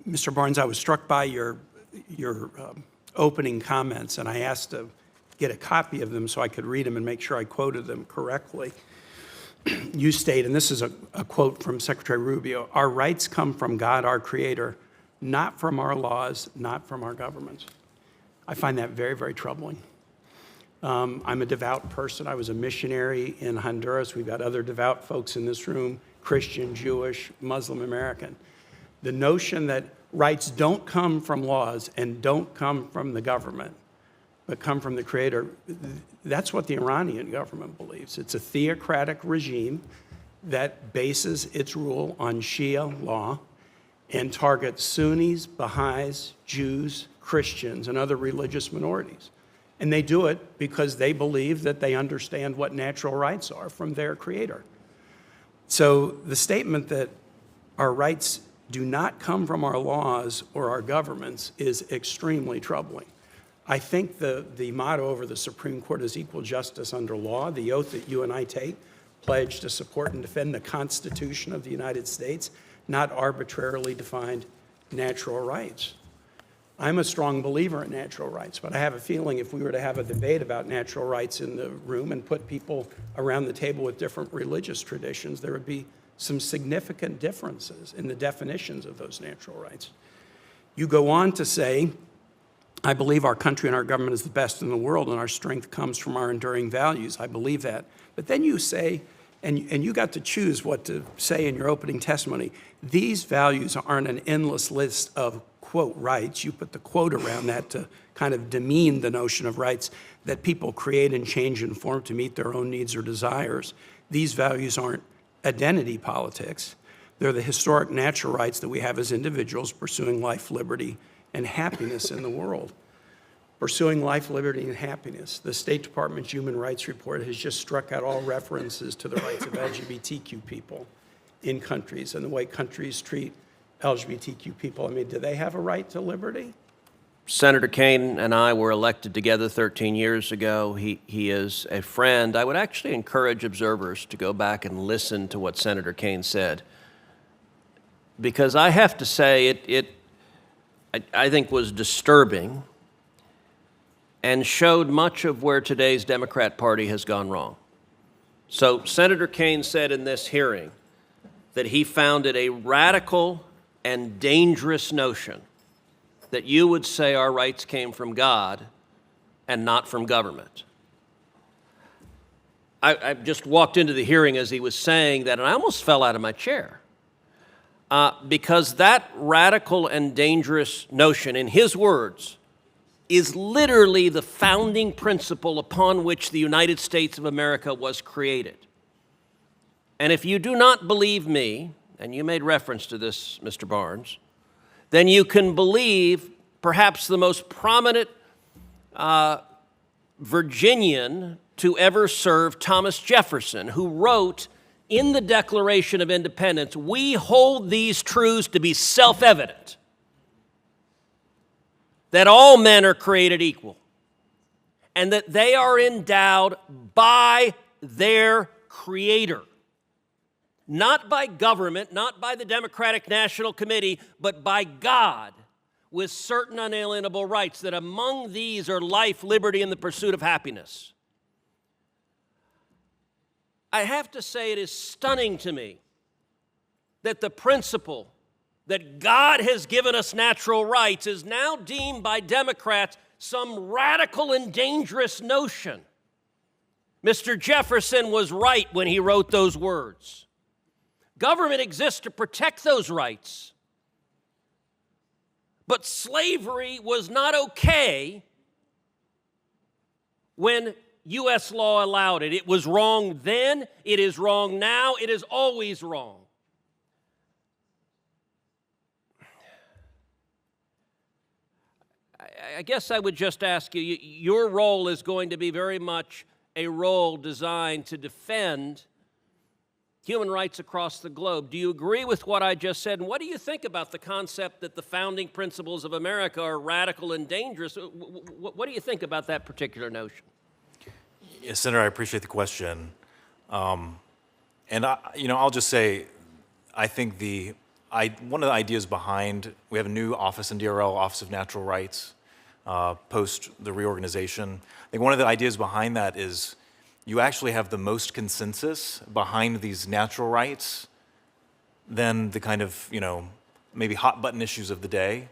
Mr. Barnes, I was struck by your opening comments, and I asked to get a copy of them so I could read them and make sure I quoted them correctly. You state, and this is a quote from Secretary Rubio, "Our rights come from God, our Creator, not from our laws, not from our governments." I find that very, very troubling. I'm a devout person. I was a missionary in Honduras. We've got other devout folks in this room, Christian, Jewish, Muslim American. The notion that rights don't come from laws and don't come from the government, but come from the Creator, that's what the Iranian government believes. It's a theocratic regime that bases its rule on Shia law and targets Sunnis, Baha'is, Jews, Christians, and other religious minorities. And they do it because they believe that they understand what natural rights are from their Creator. So the statement that our rights do not come from our laws or our governments is extremely troubling. I think the motto over the Supreme Court is equal justice under law. The oath that you and I take, pledge to support and defend the Constitution of the United States, not arbitrarily defined natural rights. I'm a strong believer in natural rights, but I have a feeling if we were to have a debate about natural rights in the room and put people around the table with different religious traditions, there would be some significant differences in the definitions of those natural rights. You go on to say, "I believe our country and our government is the best in the world, and our strength comes from our enduring values." I believe that. But then you say, and you got to choose what to say in your opening testimony, these values aren't an endless list of, quote, rights. You put the quote around that to kind of demean the notion of rights that people create and change and form to meet their own needs or desires. These values aren't identity politics. They're the historic natural rights that we have as individuals pursuing life, liberty, and happiness in the world. Pursuing life, liberty, and happiness. The State Department's Human Rights Report has just struck out all references to the rights of LGBTQ people in countries and the way countries treat LGBTQ people. I mean, do they have a right to liberty? Senator Kaine and I were elected together 13 years ago. He is a friend. I would actually encourage observers to go back and listen to what Senator Kaine said, because I have to say I think was disturbing and showed much of where today's Democrat Party has gone wrong. So Senator Kaine said in this hearing that he found it a radical and dangerous notion that you would say our rights came from God and not from government. I just walked into the hearing as he was saying that, and I almost fell out of my chair. Because that radical and dangerous notion, in his words, is literally the founding principle upon which the United States of America was created. And if you do not believe me, and you made reference to this, Mr. Barnes, then you can believe perhaps the most prominent Virginian to ever serve, Thomas Jefferson, who wrote in the Declaration of Independence, "We hold these truths to be self-evident, that all men are created equal, and that they are endowed by their Creator, not by government, not by the Democratic National Committee, but by God, with certain unalienable rights, that among these are life, liberty, and the pursuit of happiness." I have to say it is stunning to me that the principle that God has given us natural rights is now deemed by Democrats some radical and dangerous notion. Mr. Jefferson was right when he wrote those words. Government exists to protect those rights. But slavery was not okay when U.S. law allowed it. It was wrong then, it is wrong now, it is always wrong. I guess I would just ask you, your role is going to be very much a role designed to defend human rights across the globe. Do you agree with what I just said? And what do you think about the concept that the founding principles of America are radical and dangerous? What do you think about that particular notion? Yes, Senator, I appreciate the question. And I'll just say, I think the one of the ideas behind, we have a new office in DRL, Office of Natural Rights, post the reorganization. I think one of the ideas behind that is you actually have the most consensus behind these natural rights than the kind of, maybe hot button issues of the day.